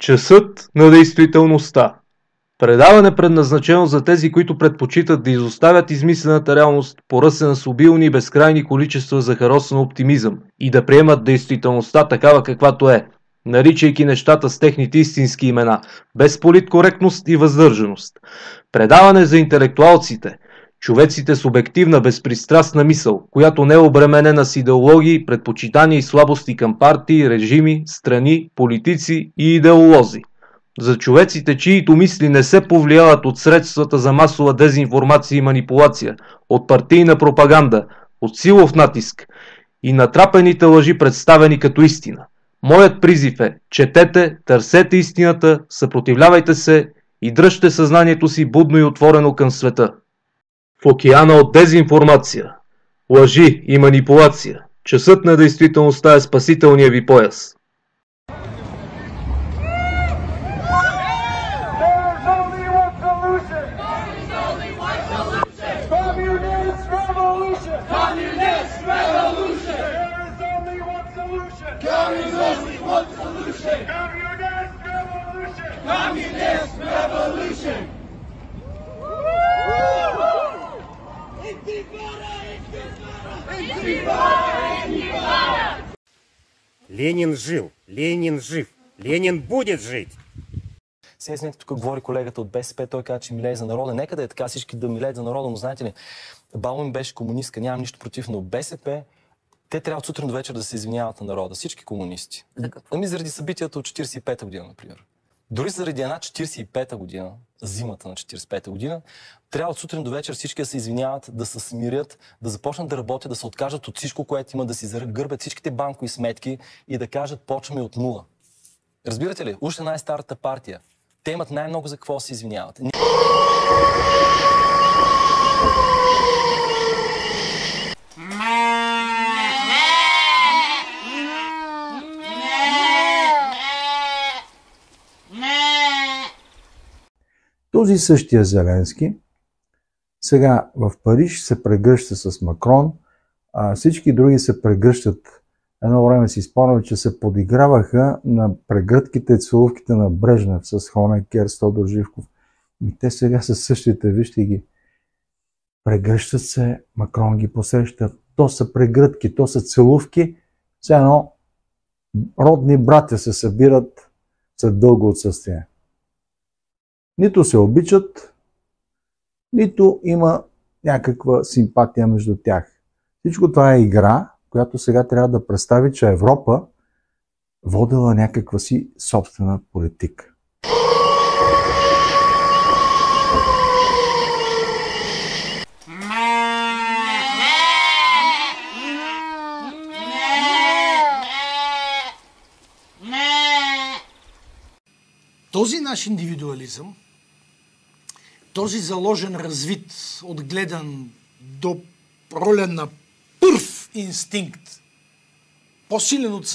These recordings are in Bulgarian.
Часът на действителността. Предаване предназначено за тези, които предпочитат да изоставят измислената реалност, поръсена с обилни и безкрайни количества захаросен оптимизъм и да приемат действителността такава каквато е, наричайки нещата с техните истински имена, без политкоректност и въздържаност. Предаване за интелектуалците, човеците с обективна, безпристрастна мисъл, която не е обременена с идеологии, предпочитания и слабости към партии, режими, страни, политици и идеолози. За човеците, чието мисли не се повлияват от средствата за масова дезинформация и манипулация, от партийна пропаганда, от силов натиск и натрапените лъжи, представени като истина. Моят призив е: четете, търсете истината, съпротивлявайте се и дръжте съзнанието си будно и отворено към света. В океана от дезинформация, лъжи и манипулация, часът на действителността е спасителния ви пояс. Ленин жил, Ленин жив, Ленин будет жить. Сега тук говори колегата от БСП, той каза, че милее за народа. Нека да е така, всички да милеят за народа, но знаете ли, баба ми беше комунистка, нямам нищо против, но БСП, те трябва от сутрин до вечер да се извиняват на народа, всички комунисти. Ами заради събитията от 45-та година, например. Дори заради една 45-та година, зимата на 45-та година, трябва от сутрин до вечер всички да се извиняват, да се смирят, да започнат да работят, да се откажат от всичко, което има, да си загърбят всичките банкови сметки и да кажат: почваме от нула. Разбирате ли? Уж е най-старата партия. Те имат най-много за какво се извиняват. Този същия Зеленски сега в Париж се прегръща с Макрон, а всички други се прегръщат. Едно време си спомням, че се подиграваха на прегръдките и целувките на Брежнев с Хонекер, с Тодор Живков. И те сега са същите, вижте ги. Прегръщат се, Макрон ги посреща. То са прегръдки, то са целувки. Все едно родни братя се събират след дълго отсъствие. Нито се обичат, нито има някаква симпатия между тях. Всичко това е игра, която сега трябва да представи, че Европа водела някаква си собствена политика. Този наш индивидуализъм, този заложен развит, отгледан до роля на първ инстинкт, по-силен от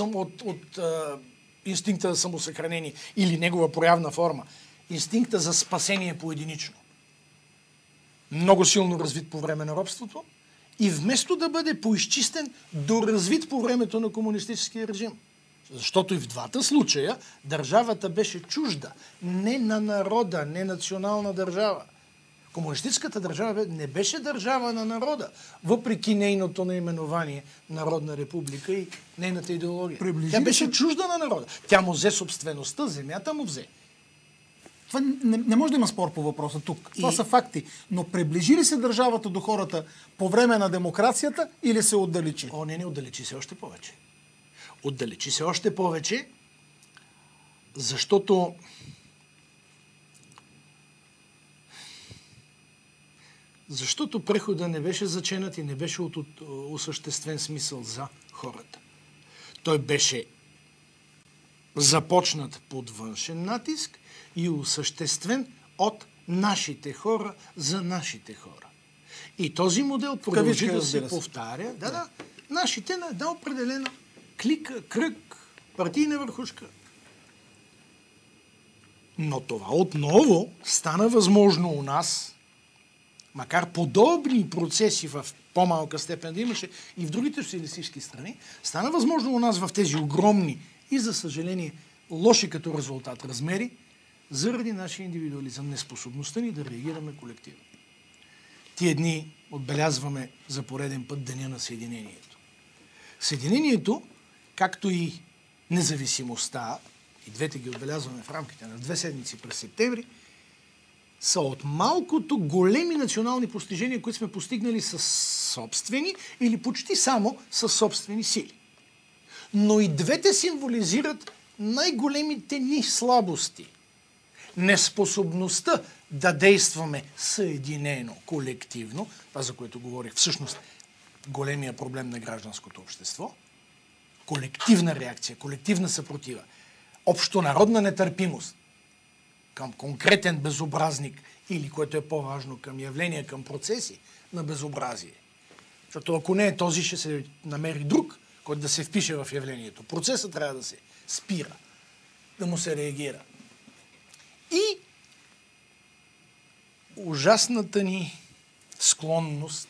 инстинкта за самосъхранение или негова проявна форма, инстинкта за спасение поединично, много силно развит по време на робството и вместо да бъде поизчистен, доразвит по времето на комунистическия режим. Защото и в двата случая държавата беше чужда, не на народа, не национална държава. Комунистическата държава не беше държава на народа, въпреки нейното наименование Народна република и нейната идеология. Тя беше чужда на народа. Тя му взе собствеността, земята му взе. Това не може да има спор по въпроса тук. Това са факти. Но приближи ли се държавата до хората по време на демокрацията или се отдалечи? О, не, отдалечи се още повече. Отдалечи се още повече, защото прехода не беше заченат и не беше от осъществен смисъл за хората. Той беше започнат под външен натиск и осъществен от нашите хора за нашите хора. И този модел продължи да се повтаря. Да, нашите на една определена клика, кръг, партийна върхушка. Но това отново стана възможно у нас, макар подобни процеси в по-малка степен да имаше и в другите социалистически страни, стана възможно у нас в тези огромни и, за съжаление, лоши като резултат размери, заради нашия индивидуализъм, неспособността ни да реагираме колективно. Тия дни отбелязваме за пореден път Деня на Съединението. Съединението, както и независимостта, и двете ги отбелязваме в рамките на 2 седмици през септември, са от малкото големи национални постижения, които сме постигнали с собствени или почти само с собствени сили. Но и двете символизират най-големите ни слабости. Неспособността да действаме съединено, колективно, това за което говорих, всъщност големия проблем на гражданското общество, колективна реакция, колективна съпротива, общонародна нетърпимост към конкретен безобразник или, което е по-важно, към явления, към процеси на безобразие. Защото ако не е този, ще се намери друг, който да се впише в явлението. Процесът трябва да се спира, да му се реагира. И ужасната ни склонност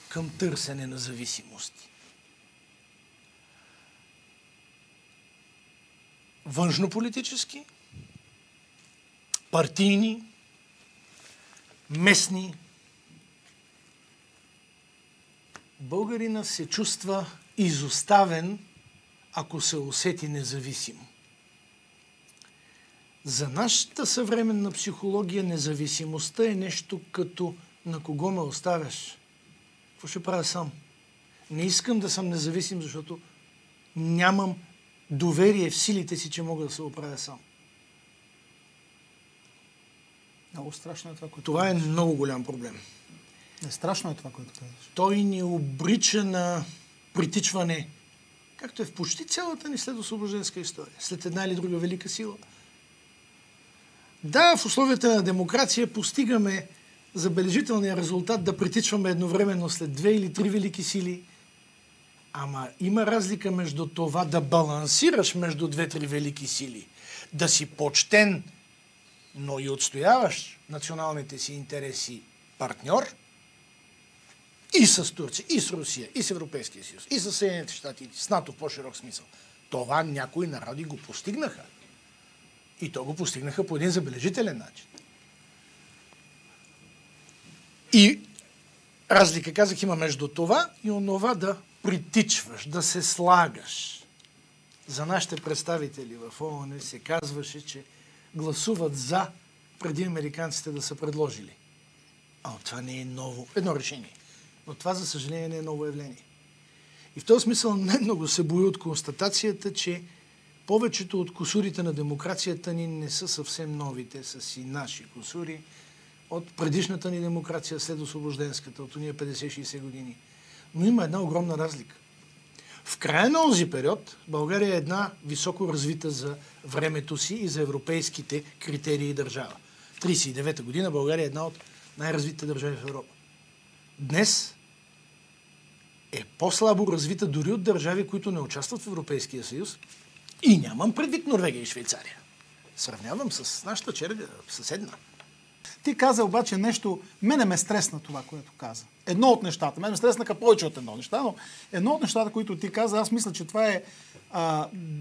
към търсене на зависимости. Външнополитически, партийни, местни. Българина се чувства изоставен, ако се усети независимо. За нашата съвременна психология независимостта е нещо като на кого ме оставяш. Какво ще правя сам? Не искам да съм независим, защото нямам доверие в силите си, че мога да се оправя сам. Много страшно е това, което Това е много голям проблем. Страшно е това, което казваш. Той ни обрича на притичване, както е в почти цялата ни следосвобожденска история, след една или друга велика сила. Да, в условията на демокрация постигаме забележителния резултат да притичваме едновременно след 2 или 3 велики сили, ама има разлика между това да балансираш между 2-3 велики сили, да си почтен, но и отстояваш националните си интереси партньор, и с Турция, и с Русия, и с Европейския съюз, и с Съединените щати, с НАТО в по-широк смисъл. Това някои народи го постигнаха. И то го постигнаха по един забележителен начин. И разлика, казах, има между това и онова да притичваш, да се слагаш. За нашите представители в ООН се казваше, че гласуват за, преди американците да са предложили. Това не е ново. Едно решение. Но това, за съжаление, не е ново явление. И в този смисъл най-много се бои от констатацията, че повечето от кусурите на демокрацията ни не са съвсем нови. Те са си наши кусури от предишната ни демокрация, след освобожденската, от уния 50-60 години. Но има една огромна разлика. В края на този период България е една високо развита за времето си и за европейските критерии държава. 1939 година България е една от най-развитите държави в Европа. Днес е по-слабо развита дори от държави, които не участват в Европейския съюз. И нямам предвид Норвегия и Швейцария. Сравнявам с нашата черга съседна. Ти каза обаче нещо, мене ме стресна това, което каза. Едно от нещата, мене ме стреснаха повече от едно неща, но едно от нещата, които ти каза, аз мисля, че това е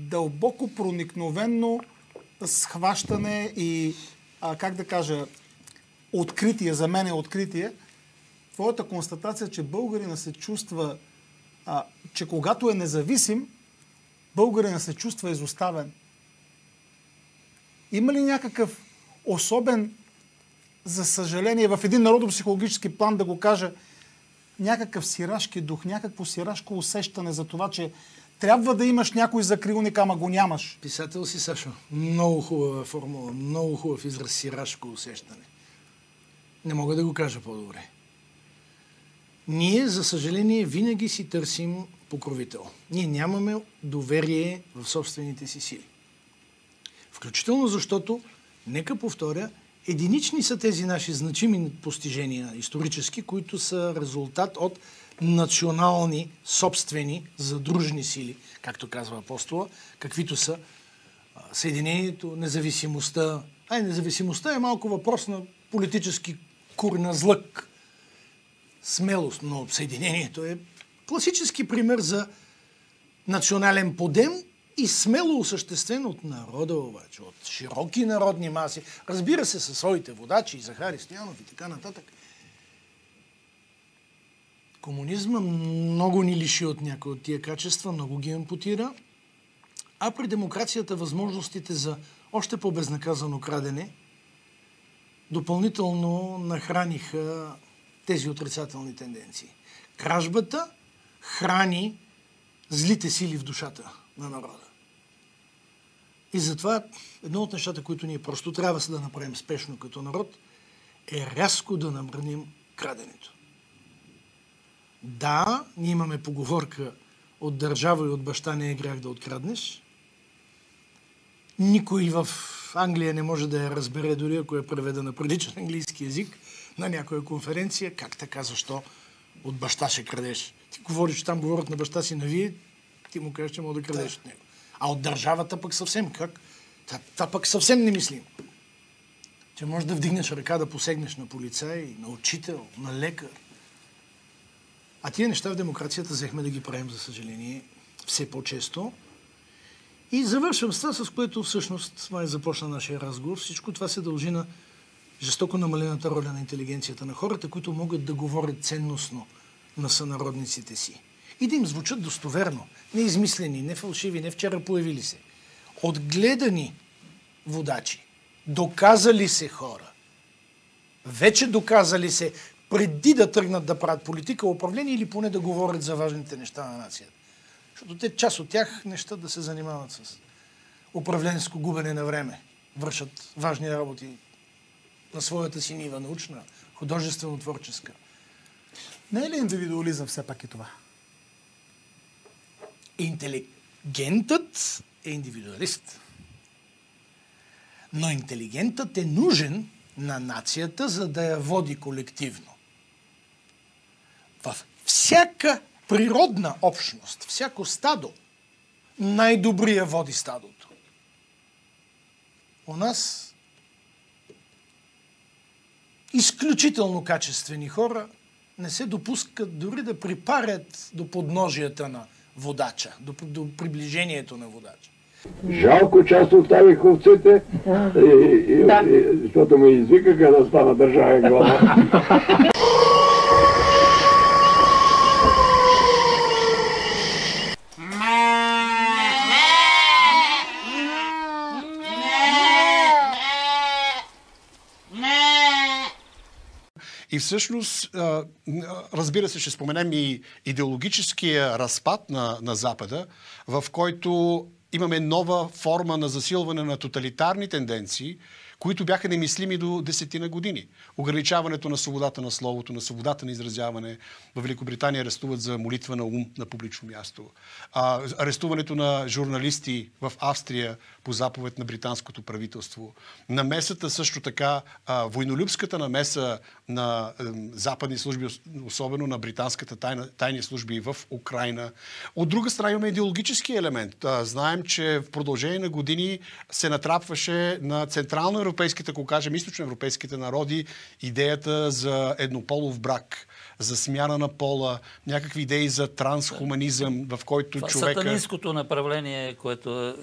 дълбоко проникновенно схващане и, как да кажа, откритие, за мен е откритие. Твоята констатация, че българина се чувства, че когато е независим, българина се чувства изоставен. Има ли някакъв особен, за съжаление, в един народопсихологически план да го кажа, някакъв сирашки дух, някакво сирашко усещане за това, че трябва да имаш някой закрилник, ама го нямаш? Писател си, Сашо. Много хубава формула, много хубав израз сирашко усещане. Не мога да го кажа по-добре. Ние, за съжаление, винаги си търсим покровител. Ние нямаме доверие в собствените си сили. Включително защото, нека повторя, единични са тези наши значими постижения исторически, които са резултат от национални, собствени, задружни сили, както казва апостола, каквито са съединението, независимостта. Независимостта е малко въпрос на политически курназлък, смелост, но съединението е класически пример за национален подем и смело осъществен от народа обаче, от широки народни маси, разбира се, със своите водачи, и Захари Стоянов и така нататък. Комунизма много ни лиши от някои от тия качества, много ги ампутира, а при демокрацията възможностите за още по-безнаказано крадене допълнително нахраниха тези отрицателни тенденции. Кражбата храни злите сили в душата на народа. И затова едно от нещата, които ние просто трябва да направим спешно като народ, е рязко да намраним краденето. Да, ние имаме поговорка от държава и от баща не е грях да откраднеш. Никой в Англия не може да я разбере, дори ако е преведа на приличен английски език на някоя конференция. Как така, защо от баща ще крадеш? Ти говориш, че там говорят на баща си на вие, ти му кажеш, че мога да крадеш от него. А от държавата пък съвсем как? Това пък съвсем не мислим. Че можеш да вдигнеш ръка да посегнеш на полицай, на учител, на лекар. А тия неща в демокрацията взехме да ги правим, за съжаление, все по-често. И завършвам с това, с което всъщност май започна нашия разговор. Всичко това се дължи на жестоко намалената роля на интелигенцията, на хората, които могат да говорят ценностно на сънародниците си. И да им звучат достоверно, не измислени, не фалшиви, не вчера появили се. Отгледани водачи, доказали се хора, вече доказали се преди да тръгнат да правят политика, управление или поне да говорят за важните неща на нацията. Защото те, част от тях, неща да се занимават с управленско губене на време, вършат важни работи на своята си нива, научна, художествено-творческа. Не е ли индивидуализъм все пак и това? Интелигентът е индивидуалист. Но интелигентът е нужен на нацията, за да я води колективно. В всяка природна общност, всяко стадо, най-добрия води стадото. У нас изключително качествени хора не се допускат дори да припарят до подножията на водача, до приближението на водача. Жалко, част оставих овцете, защото ме извикаха да стана държавен глава. И всъщност, разбира се, ще споменем и идеологическия разпад на Запада, в който имаме нова форма на засилване на тоталитарни тенденции, които бяха немислими до 10 години. Ограничаването на свободата на словото, на свободата на изразяване. В Великобритания арестуват за молитва на ум на публично място. Арестуването на журналисти в Австрия по заповед на британското правителство. Намесата също така, войнолюбската намеса на западни служби, особено на британската тайни служби в Украйна. От друга страна имаме идеологически елемент. Знаем, че в продължение на години се натрапваше на централноевропейските, ако кажем източноевропейските народи, идеята за еднополов брак, за смяна на пола, някакви идеи за трансхуманизъм, в който човека... Сатанинското направление, което е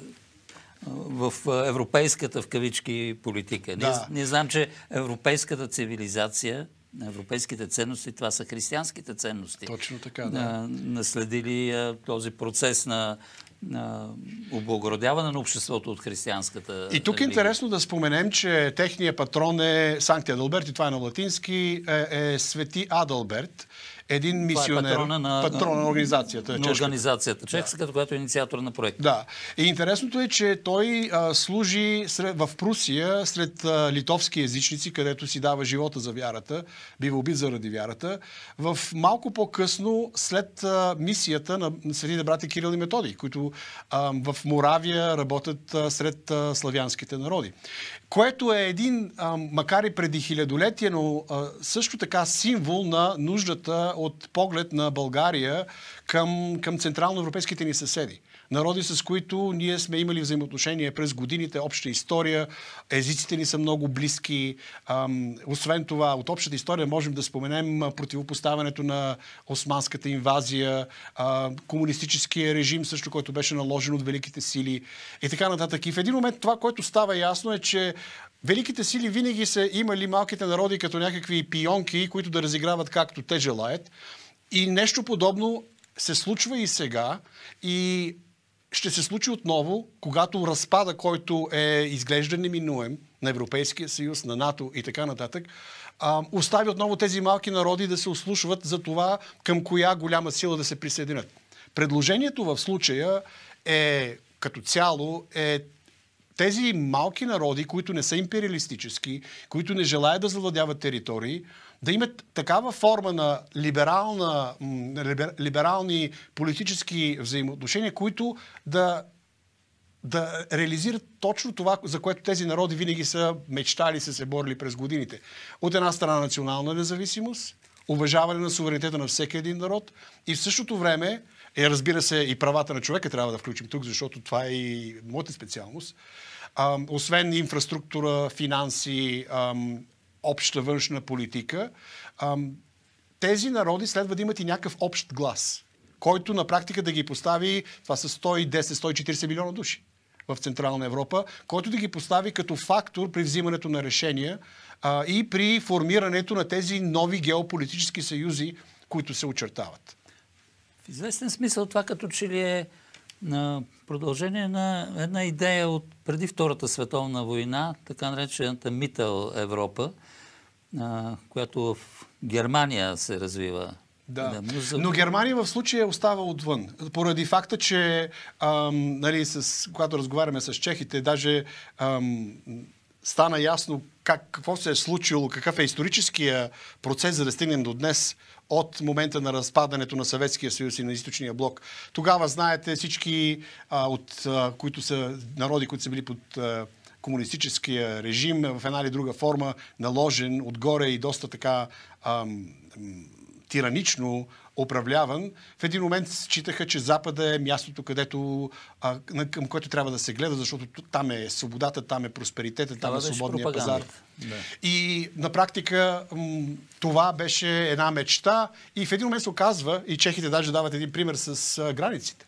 в европейската, в кавички, политика. Да. Ние знаем, че европейската цивилизация, европейските ценности, това са християнските ценности. Точно така, да. Наследили този процес на облагородяване на обществото от християнската И тук е интересно да споменем, че техният патрон е Санкти Адалберт, и това е на латински, е Свети Адалберт, един мисионер, патрона на организацията. На организацията чешката, която е инициатор на проекта. Да. И интересното е, че той служи в Прусия сред литовски езичници, където си дава живота за вярата, бива убит заради вярата. В малко по-късно, след мисията на светите брати Кирил и Методий, които в Моравия работят сред славянските народи. което е един, макар и преди хилядолетие, но също така символ на нуждата от поглед на България към централноевропейските ни съседи. Народи, с които ние сме имали взаимоотношения през годините, обща история, езиците ни са много близки. Освен това, от общата история можем да споменем противопоставянето на османската инвазия, комунистическия режим, също който беше наложен от великите сили и така нататък. И в един момент това, което става ясно е, че великите сили винаги са имали малките народи като някакви пионки, които да разиграват както те желаят. И нещо подобно се случва и сега. И ще се случи отново, когато разпада, който изглежда неминуем на Европейския съюз, на НАТО и така нататък, остави отново тези малки народи да се ослушват за това към коя голяма сила да се присъединят. Предложението в случая като цяло тези малки народи, които не са империалистически, които не желаят да завладяват територии, да имат такава форма на либерални политически взаимоотношения, които да реализират точно това, за което тези народи винаги са мечтали, са се борили през годините. От една страна национална независимост, уважаване на суверенитета на всеки един народ и в същото време, разбира се, и правата на човека трябва да включим тук, защото това е и моята специалност. Освен инфраструктура, финанси, обща външна политика, тези народи следва да имат и някакъв общ глас, който на практика да ги постави, това са 110-140 милиона души в Централна Европа, който да ги постави като фактор при взимането на решения и при формирането на тези нови геополитически съюзи, които се очертават. В известен смисъл това като че ли е на продължение на една идея от преди Втората световна война, така наречената Митъл Европа, която в Германия се развива. Да. Но Германия в случая остава отвън. Поради факта, че когато разговаряме с чехите, даже стана ясно какво се е случило, какъв е историческия процес, за да стигнем до днес от момента на разпадането на Съветския съюз и на източния блок. Тогава, знаете, всички, които са народи, които са били под комунистическия режим, в една или друга форма, наложен отгоре и доста така тиранично управляван, в един момент считаха, че Запада е мястото, към което трябва да се гледа, защото там е свободата, там е просперитета, там е свободния пазар. Да. И на практика това беше една мечта и в един момент се оказва, и чехите даже дават един пример с границите.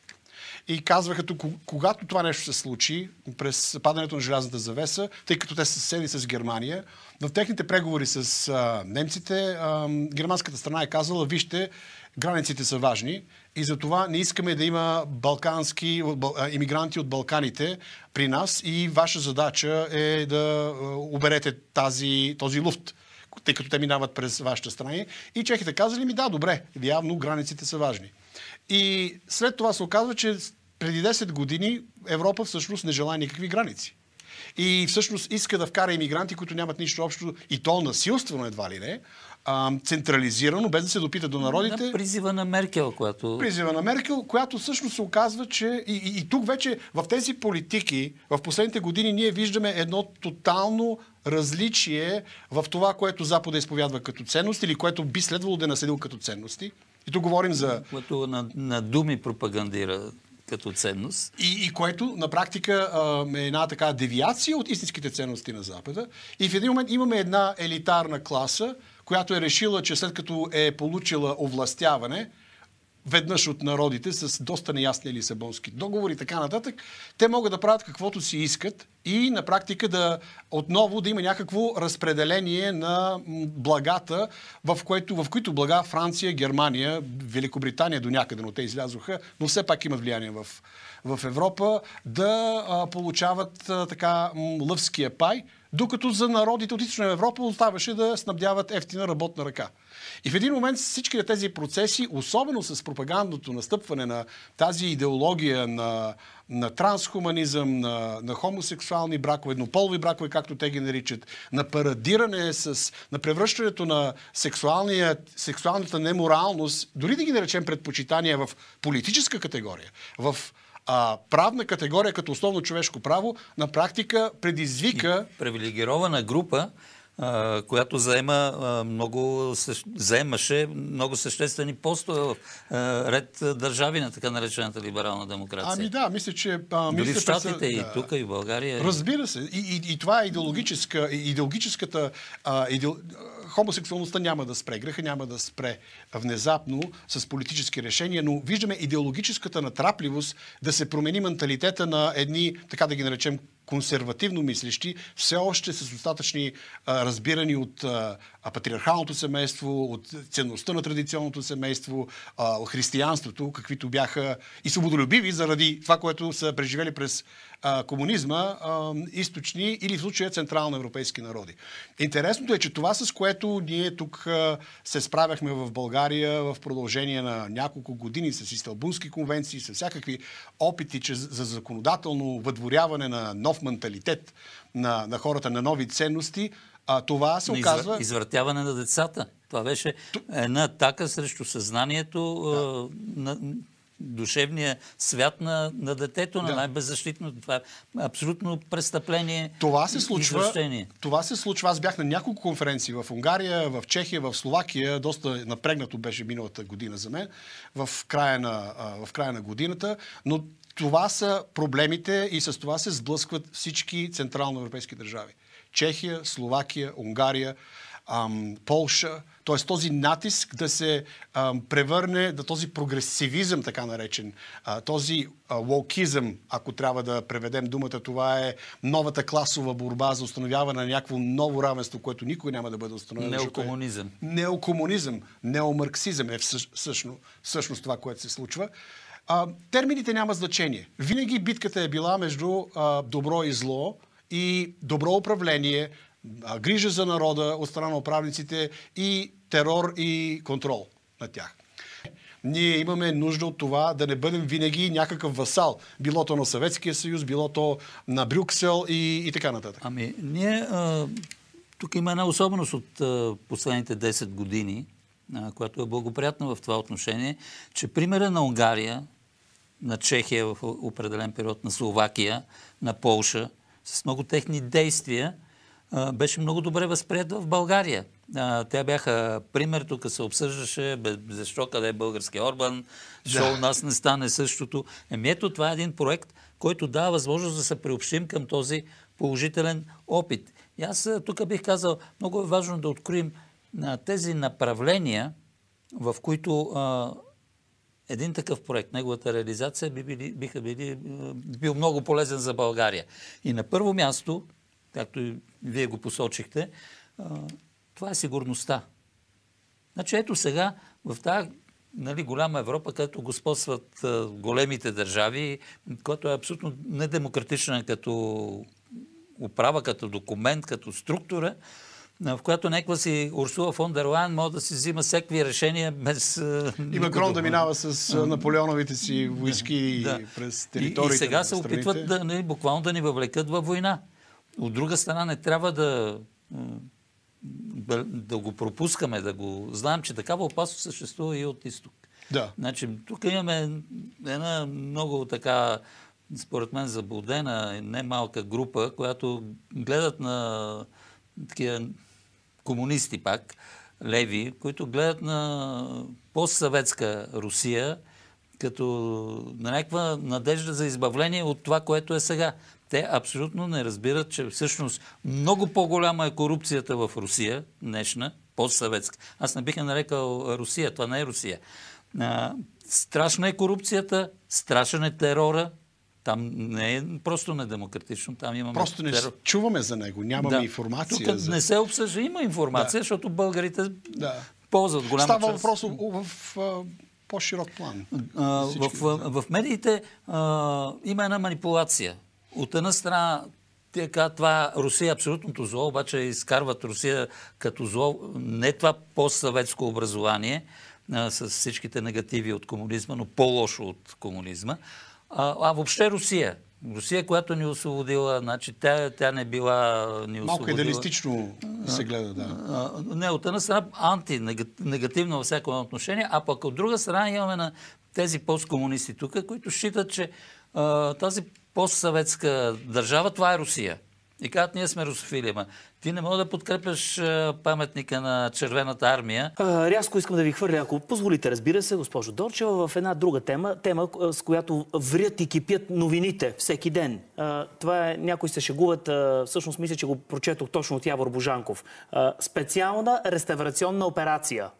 И казваха, когато това нещо се случи, през падането на желязната завеса, тъй като те са съседи с Германия, в техните преговори с немците, германската страна е казала, вижте, границите са важни и затова не искаме да има имигранти от Балканите при нас и ваша задача е да уберете този луфт, тъй като те минават през вашата страна. И чехите казали да, добре, явно границите са важни. И след това се оказва, че преди 10 години Европа всъщност не желая никакви граници. И всъщност иска да вкара имигранти, които нямат нищо общо, и то насилствено едва ли не, централизирано, без да се допита до народите. Призива на Меркел, която всъщност се оказва, че и тук вече в тези политики, в последните години ние виждаме едно тотално различие в това, което Запада изповядва като ценност или което би следвало да е наследил като ценности. И тук говорим за... Което на думи пропагандира като ценност. И което на практика е една така девиация от истинските ценности на Запада. И в един момент имаме една елитарна класа, която е решила, че след като е получила овластяване, веднъж от народите с доста неясни лисабонски договори и така нататък, те могат да правят каквото си искат и на практика отново да има някакво разпределение на благата, в които блага Франция, Германия, Великобритания до някъде, но те излязоха, но все пак имат влияние в Европа, да получават така лъвския пай, докато за народите от Източна Европа оставаше да снабдяват ефтина работна ръка. И в един момент всички тези процеси, особено с пропагандното настъпване на тази идеология на трансхуманизъм, на хомосексуални бракове, еднополови бракове, както те ги наричат, на парадиране, на превръщането на сексуалната неморалност, дори да ги наречем предпочитания в политическа категория, в правна категория като основно човешко право на практика предизвика... И привилегирована група, която заемаше много съществени постове в ред държави на така наречената либерална демокрация. Ами да, мисля, че... Дори в Щатите и тук, и в България. Разбира се. И това е идеологическата... Хомосексуалността няма да спре. Греха няма да спре внезапно с политически решения, но виждаме идеологическата натрапливост да се промени менталитета на едни, така да ги наречем, консервативно мислещи, все още с достатъчни разбирани от патриархалното семейство, от ценността на традиционното семейство, от християнството, каквито бяха и свободолюбиви заради това, което са преживели през комунизма, източни или в случая централноевропейски народи. Интересното е, че това, с което ние тук се справяхме в България в продължение на няколко години с Истанбулски конвенции, с всякакви опити за законодателно въдворяване на нов менталитет на хората, на нови ценности, това се оказва... Извратяване на децата. Това беше една атака срещу съзнанието, на душевния свят на детето, на най-беззащитното. Това е абсолютно престъпление. Това се случва. Аз бях на няколко конференции в Унгария, в Чехия, в Словакия. Доста напрегнато беше миналата година за мен, в края на годината. Но това са проблемите и с това се сблъскват всички централноевропейски държави. Чехия, Словакия, Унгария, Полша. Т.е. този натиск да се превърне, да този прогресивизъм, така наречен, този лоукизъм, ако трябва да преведем думата, това е новата класова борба за установяване на някакво ново равенство, което никой няма да бъде установено. Неокомунизъм. Неокомунизъм, неомарксизъм е всъщност това, което се случва. Термините няма значение. Винаги битката е била между добро и зло и добро управление, грижа за народа от страна на управниците и терор и контрол на тях. Ние имаме нужда от това да не бъдем винаги някакъв васал. Било то на Съветския съюз, било то на Брюксел и така нататък. Ами, ние... тук има една особеност от последните 10 години, която е благоприятна в това отношение, че примера на Унгария, на Чехия в определен период, на Словакия, на Полша, с много техни действия, беше много добре възприет в България. Те бяха пример, тук се обсъждаше, защо къде е български Орбан, защо у нас не стане същото. Ето, това е един проект, който дава възможност да се приобщим към този положителен опит. И аз тук бих казал, много е важно да откроим тези направления, в които един такъв проект, неговата реализация бил много полезен за България. И на първо място, както и вие го посочихте, това е сигурността. Значи ето сега в тази голяма Европа, където господстват големите държави, която е абсолютно недемократична като управа, като документ, като структура, в която някаква си Урсула фон дер Лайен може да си взима всякакви решения без... И Макрон да минава с наполеоновите си войски през териториите. И сега се опитват буквално да ни въвлекат във война. От друга страна не трябва да го пропускаме, да го знаем, че такава опасност съществува и от изток. Да. Значи, тук имаме една много така, според мен, заблудена, немалка група, която гледат на такива комунисти пак, леви, които гледат на постсъветска Русия като на някаква надежда за избавление от това, което е сега. Те абсолютно не разбират, че всъщност много по-голяма е корупцията в Русия, днешна, постсъветска. Аз не бих я нарекал Русия, това не е Русия. Страшна е корупцията, страшен е терора. Там не е просто недемократично, там имаме... Просто не чуваме за него, нямаме информация. Тук не се обсъжда, има информация, защото българите ползват голяма част. Става въпрос в по-широк план. В медиите има една манипулация. От една страна, това Русия е абсолютното зло, обаче изкарват Русия като зло, не това постсъветско образование, с всичките негативи от комунизма, но по-лошо от комунизма, а въобще Русия. Русия, която ни освободила, значи тя не била ни освободила. Малко идеалистично се гледа, да. Не, от една страна негативно във всяко отношение, а пък от друга страна имаме на тези посткомунисти тук, които считат, че тази постсъветска държава, това е Русия. И казват, ние сме русофили. Ама ти не мога да подкрепяш паметника на Червената армия. Рязко искам да ви хвърля, ако позволите, разбира се, госпожо Дорчева, в една друга тема, с която врят и кипят новините всеки ден. Това е, някои се шегуват, всъщност мисля, че го прочетох точно от Явор Божанков. Специална реставрационна операция.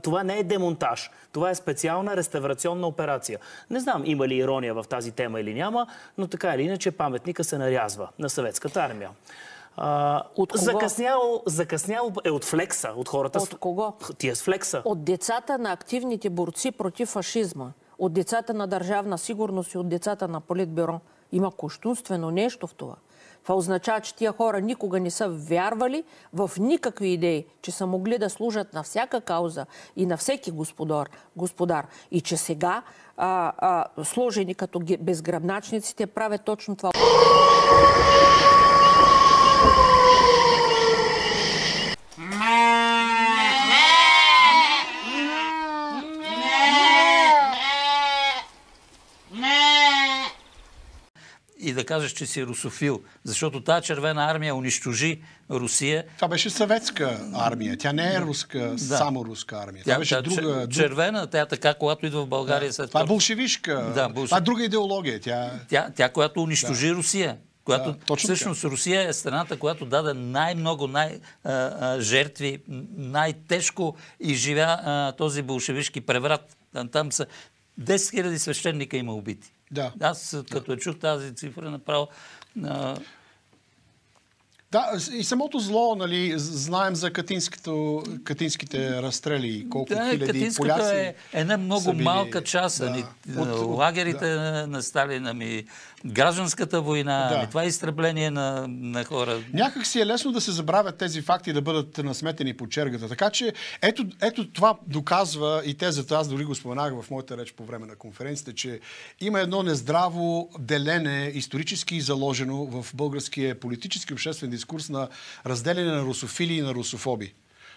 Това не е демонтаж. Това е специална реставрационна операция. Не знам има ли ирония в тази тема или няма, но така или иначе паметника се нарязва на съветската армия. От кого? Закъсняло е от флекса, от хората. От кого? Тия с флекса. От децата на активните борци против фашизма. От децата на Държавна сигурност и от децата на Политбюро. Има кощунствено нещо в това. Това означава, че тия хора никога не са вярвали в никакви идеи, че са могли да служат на всяка кауза и на всеки господар. И че сега, сложени като безгръбначниците, правят точно това. И да кажеш, че си русофил. Защото тази Червена армия унищожи Русия. Това беше съветска армия. Тя не е руска, само руска армия. Това беше друга... Червена, тя така, когато идва в България... Това е болшевишка. Това е друга идеология. Тя която унищожи Русия. Която, всъщност Русия е страната, която даде най-много жертви, най-тежко изживя този болшевишки преврат. Там са 10 000 свещеника има убити. Да. Аз като чух тази цифра направо... Да, и самото зло, нали, знаем за катинските разстрели, колко хиляди поляци е една много малка част. Лагерите на Сталин, гражданската война, това е изтребление на хора. Някак си е лесно да се забравят тези факти, да бъдат насметени по чергата. Така че ето това доказва и тезата, аз дори го споменах в моята реч по време на конференцията, че има едно нездраво делене, исторически заложено в българския политически обществен дискурс на разделяне на русофили и на русофоби.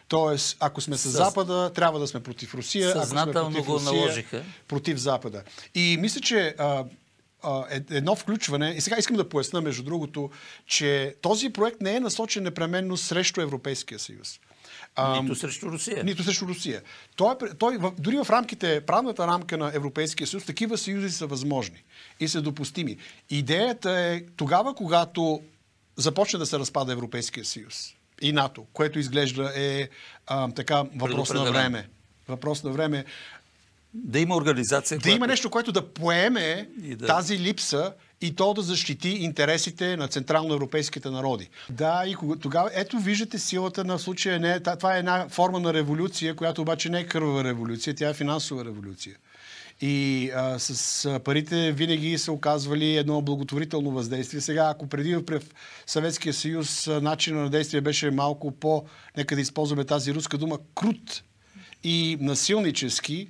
Тоест, ако сме с Запада, трябва да сме против Русия, ако сме против Русия, против Запада. И мисля, че едно включване, и сега искам да поясня, между другото, че този проект не е насочен непременно срещу Европейския съюз. Нито срещу Русия. Нито срещу Русия. Дори в правната рамка на Европейския съюз, такива съюзи са възможни и са допустими. Идеята е тогава, когато започне да се разпада Европейския съюз и НАТО, което изглежда е въпрос на време. Въпрос на време. Да има организация. Да има нещо, което да поеме тази липса и то да защити интересите на централноевропейските народи. Да, и тогава, ето виждате силата на случая. Това е една форма на революция, която обаче не е кървава революция, тя е финансова революция. И с парите винаги са оказвали едно благотворително въздействие. Сега, ако преди в Съветския съюз начинът на действие беше малко нека да използваме тази руска дума, крут и насилнически,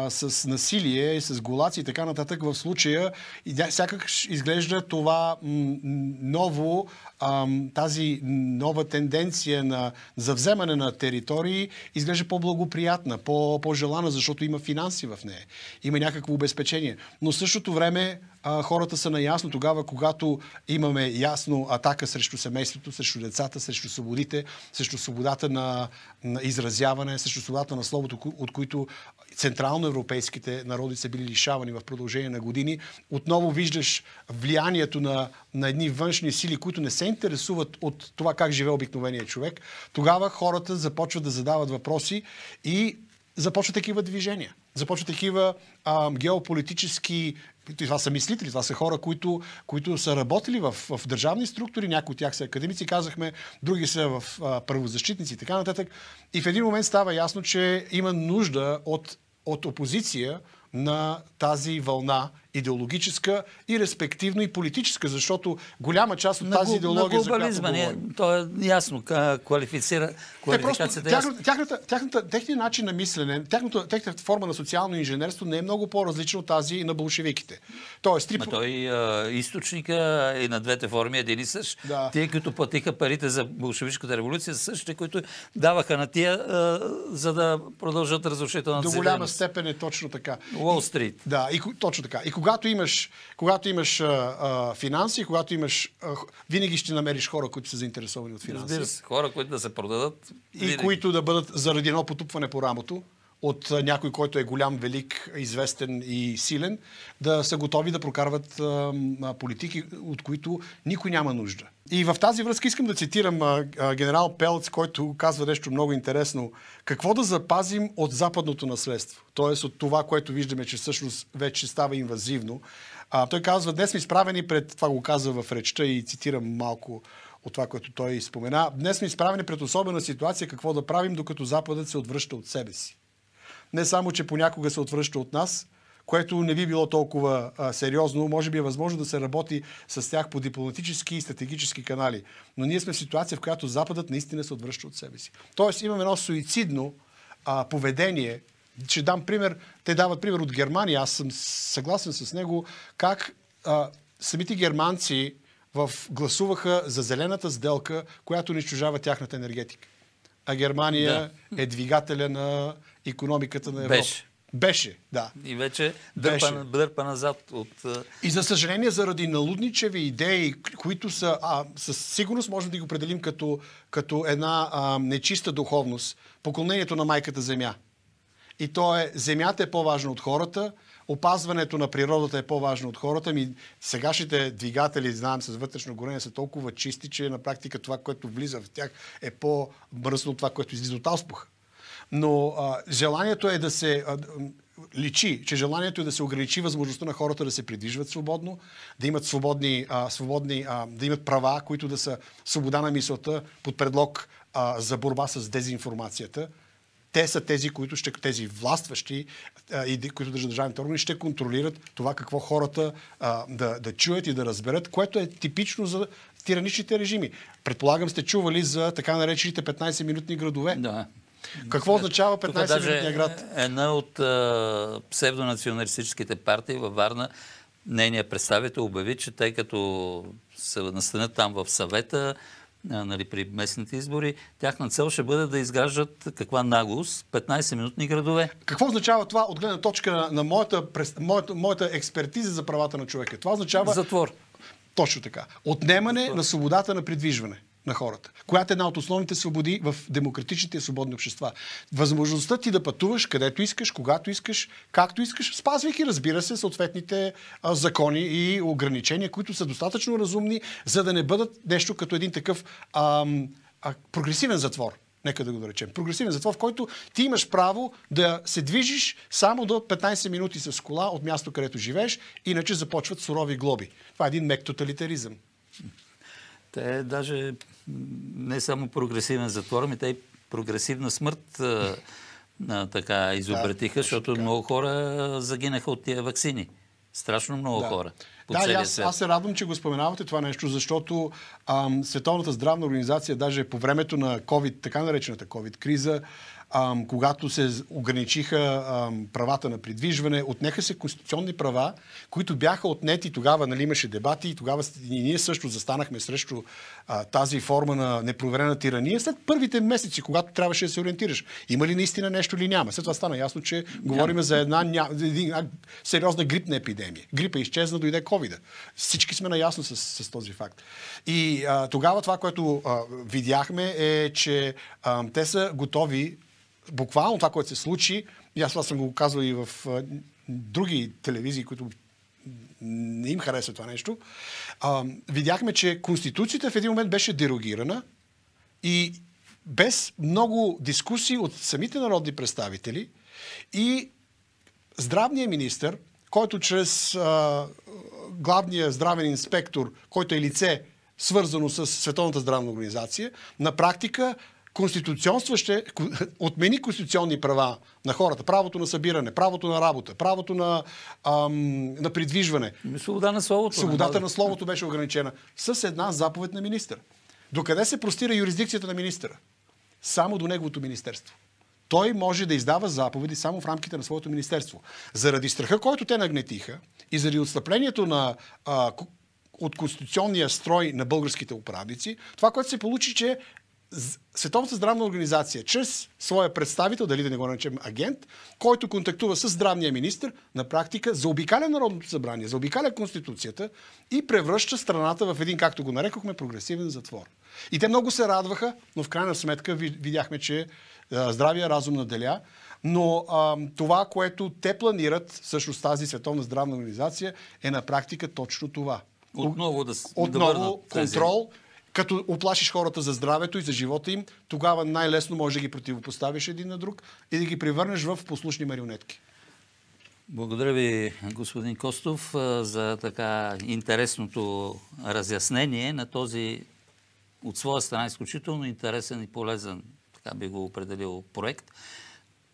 с насилие, с голаци и така нататък, в случая сякак изглежда това тази нова тенденция за вземане на територии изглежда по-благоприятна, по-желана, защото има финанси в нея. Има някакво обезпечение. Но в същото време хората са наясно тогава, когато имаме ясно атака срещу семейството, срещу децата, срещу свободите, срещу свободата на изразяване, срещу свободата на словото, от които централноевропейските народи са били лишавани в продължение на години. Отново виждаш влиянието на едни външни сили, които не се интересуват от това как живее обикновения човек. Тогава хората започват да задават въпроси и започват такива движения. Започват такива геополитически... Това са мислители, това са хора, които са работили в държавни структури, някои от тях са академици, казахме, други са в правозащитници и така нататък. И в един момент става ясно, че има нужда от опозиция на тази вълна идеологическа и респективно и политическа, защото голяма част от тази идеология, за която говорим. То е ясно, квалификацията. Техният начин на мислене, техната форма на социално инженерство не е много по-различна от тази на болшевиките. Тоест, той източника и на двете форми един и същ. Да. Тие, които платиха парите за болшевишката революция, са същите, които даваха на тия, за да продължат разрушителната до голяма степен е точно така. Уолл Стрит. Да, точно така. И когато имаш финанси, когато имаш... винаги ще намериш хора, които са заинтересовани от финанси. Разбира се, хора, които да се продадат. И които да бъдат заради едно потупване по рамото от някой, който е голям, велик, известен и силен, да са готови да прокарват политики, от които никой няма нужда. И в тази връзка искам да цитирам генерал Пелц, който казва нещо много интересно. Какво да запазим от западното наследство? Тоест от това, което виждаме, че всъщност вече става инвазивно. Той казва, днес сме изправени пред, това го казва в речта и цитирам малко от това, което той спомена. Днес сме изправени пред особена ситуация, какво да правим, докато Западът се отвръща от себе си. Не само, че понякога се отвръща от нас, което не би било толкова сериозно, може би е възможно да се работи с тях по дипломатически и стратегически канали. Но ние сме в ситуация, в която Западът наистина се отвръща от себе си. Тоест имаме едно суицидно поведение. Ще дам пример, те дават пример от Германия, аз съм съгласен с него, как самите германци гласуваха за зелената сделка, която унищожава тяхната енергетика. А Германия е двигателя на икономиката на Европа. Беше, да. И вече дърпа назад от... И за съжаление, заради налудничеви идеи, които са... със сигурност можем да ги определим като една нечиста духовност. Поклонението на майката земя. И то е, земята е по-важна от хората, опазването на природата е по-важно от хората. Сегашните двигатели, знаем, с вътрешно горение са толкова чисти, че на практика това, което влиза в тях, е по-мръсно от това, което излиза от ауспуха. Но желанието е да се... личи, че желанието е да се ограничи възможността на хората да се придвижват свободно, да имат да имат права, които да са свобода на мисълта под предлог за борба с дезинформацията. Те са тези, тези властващи, които държат държавните органи, ще контролират това какво хората да чуят и да разберат, което е типично за тираничните режими. Предполагам, сте чували за така наречените 15-минутни градове. Да. Какво означава 15-минутния град? Една от псевдонационалистическите партии във Варна, нейният представител обяви, че тъй като се настанят там в съвета, при местните избори, тяхна цел ще бъде да изграждат каква наглост 15-минутни градове. Какво означава това от гледна точка на моята експертиза за правата на човека? Това означава... Затвор. Точно така. Отнемане на свободата на придвижване на хората, която е една от основните свободи в демократичните и свободни общества. Възможността ти да пътуваш където искаш, когато искаш, както искаш, спазвайки, разбира се, съответните закони и ограничения, които са достатъчно разумни, за да не бъдат нещо като един такъв прогресивен затвор. Нека да го наречем. Прогресивен затвор, в който ти имаш право да се движиш само до 15 минути с кола от място, където живееш, иначе започват сурови глоби. Това е един мек тоталитаризъм. Те даже не само прогресивен затвор, ами те и прогресивна смърт така изобретиха, защото много хора загинаха от тия ваксини. Страшно много хора. Аз се радвам, че го споменавате това нещо, защото Световната здравна организация даже по времето на COVID, така наречената COVID криза, когато се ограничиха правата на придвижване, отнеха се конституционни права, които бяха отнети тогава, имаше дебати и тогава и ние също застанахме срещу тази форма на непроверена тирания след първите месеци, когато трябваше да се ориентираш. Има ли наистина нещо или няма? След това стана ясно, че говорим за една сериозна грипна епидемия. Грипа изчезна, дойде ковида. Всички сме наясно с този факт. И тогава това, което видяхме е, че те са готови буквално това, което се случи, и аз това съм го казвал и в други телевизии, които не им харесва това нещо, видяхме, че Конституцията в един момент беше дерогирана и без много дискусии от самите народни представители и здравният министър, който чрез главния здравен инспектор, който е лице свързано с Световната здравна организация, на практика отмени конституционни права на хората. Правото на събиране, правото на работа, правото на придвижване. Свобода на словото. Свободата на словото беше ограничена с една заповед на министър. Докъде се простира юрисдикцията на министъра? Само до неговото министерство. Той може да издава заповеди само в рамките на своето министерство. Заради страха, който те нагнетиха и заради отстъплението от конституционния строй на българските управници, това, което се получи, че Световната здравна организация, чрез своя представител, дали да не го наречем агент, който контактува с здравния министр, на практика заобикаля Народното събрание, заобикаля Конституцията и превръща страната в един, както го нарекохме, прогресивен затвор. И те много се радваха, но в крайна сметка видяхме, че здравия разум наделя. Но това, което те планират, всъщност тази Световна здравна организация, е на практика точно това. Отново контрол. Като оплашиш хората за здравето и за живота им, тогава най-лесно можеш да ги противопоставиш един на друг и да ги превърнеш в послушни марионетки. Благодаря ви, господин Костов, за така интересното разяснение на този от своя страна изключително интересен и полезен, така би го определил, проект,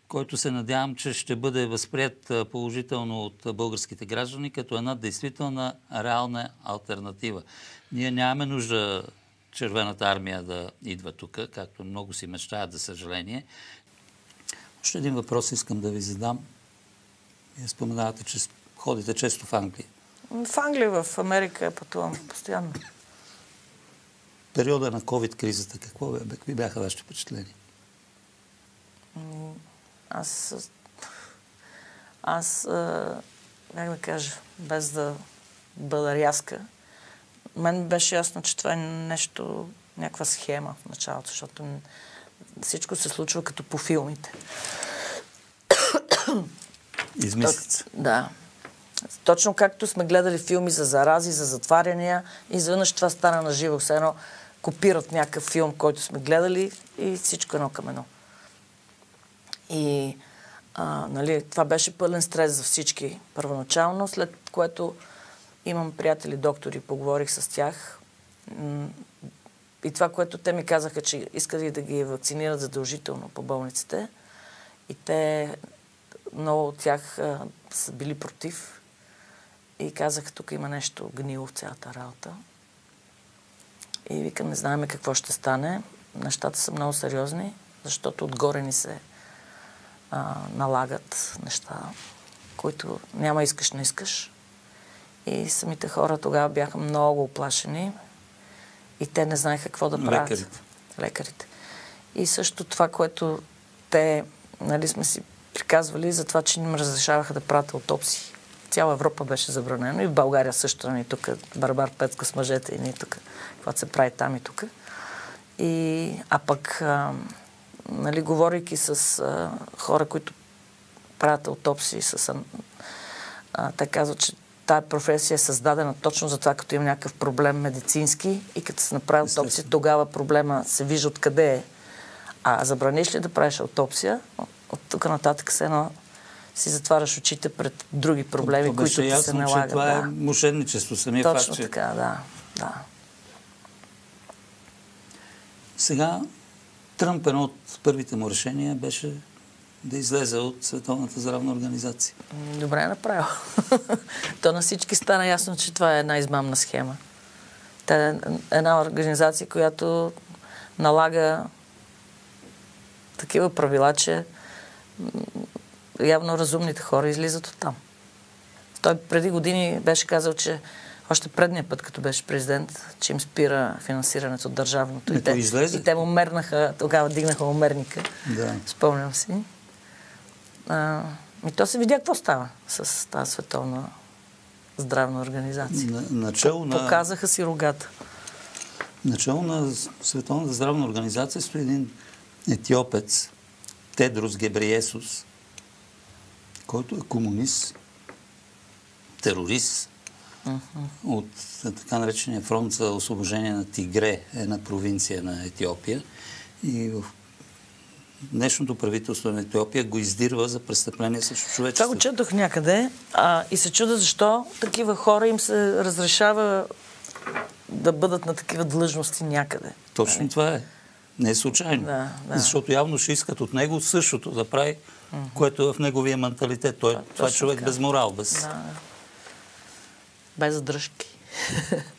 който се надявам, че ще бъде възприет положително от българските граждани като една действителна реална алтернатива. Ние нямаме нужда Червената армия да идва тук, както много си мечтаят, за съжаление. Още един въпрос искам да ви задам. Вие споменавате, че ходите често в Англия. В Англия, в Америка пътувам постоянно. Периода на COVID-кризата, какви бяха вашите впечатления? Как да кажа, без да бъда рязка, мен беше ясно, че това е нещо, някаква схема в началото, защото всичко се случва като по филмите. Измислица. Да. Точно както сме гледали филми за зарази, за затваряния, изведнъж това стана на живо. Все едно копират някакъв филм, който сме гледали и всичко едно към едно. И това беше пълен стрес за всички първоначално, след което имам приятели доктори, поговорих с тях. И това, което те ми казаха, че искали да ги вакцинират задължително по болниците. И те, много от тях са били против. И казаха, тук има нещо гнило в цялата работа. И викам, не знаем какво ще стане. Нещата са много сериозни, защото отгоре ни се налагат неща, които няма искаш, не искаш. И самите хора тогава бяха много оплашени и те не знаеха какво да правят. Лекарите. И също това, което те, сме си приказвали за това, че им разрешаваха да правят аутопсии. Цяла Европа беше забранено и в България също. Ние тук Барбар Пецка с мъжете и ние тук, каквото се прави там и тук. А пък, говорейки с хора, които правят аутопсии, те казват, че тая професия е създадена точно за това, като има някакъв проблем медицински и като се направи аутопсия, тогава проблема се вижда откъде е. А забраниш ли да правиш аутопсия, от тук нататък си затваряш очите пред други проблеми, които ти се налагат. Това е мошенничество, самия факт. Точно така, да. Сега Тръмп, едно от първите му решения беше да излезе от Световната здравна организация. Добре е направил. То на всички стана ясно, че това е една измамна схема. Та е една организация, която налага такива правила, че явно разумните хора излизат оттам. Той преди години беше казал, че още предния път, като беше президент, че им спира финансирането от държавното. И те му мернаха, тогава дигнаха му мерника. Да. Спомням си. И то се видя какво става с тази Световна здравна организация. Показаха си рогата. Начало на Световната здравна организация стои един етиопец, Тедрос Гебреесус, който е комунист, терорист от така наречения фронт за освобождение на Тигре, една провинция на Етиопия. И в днешното правителство на Етиопия го издирва за престъпление срещу човечеството. Това го четох някъде и се чуда защо такива хора им се разрешава да бъдат на такива длъжности някъде. Точно това е. Не е случайно. Да. Защото явно ще искат от него същото да прави, което е в неговия менталитет. Това е човек без морал, без... Без дръжки.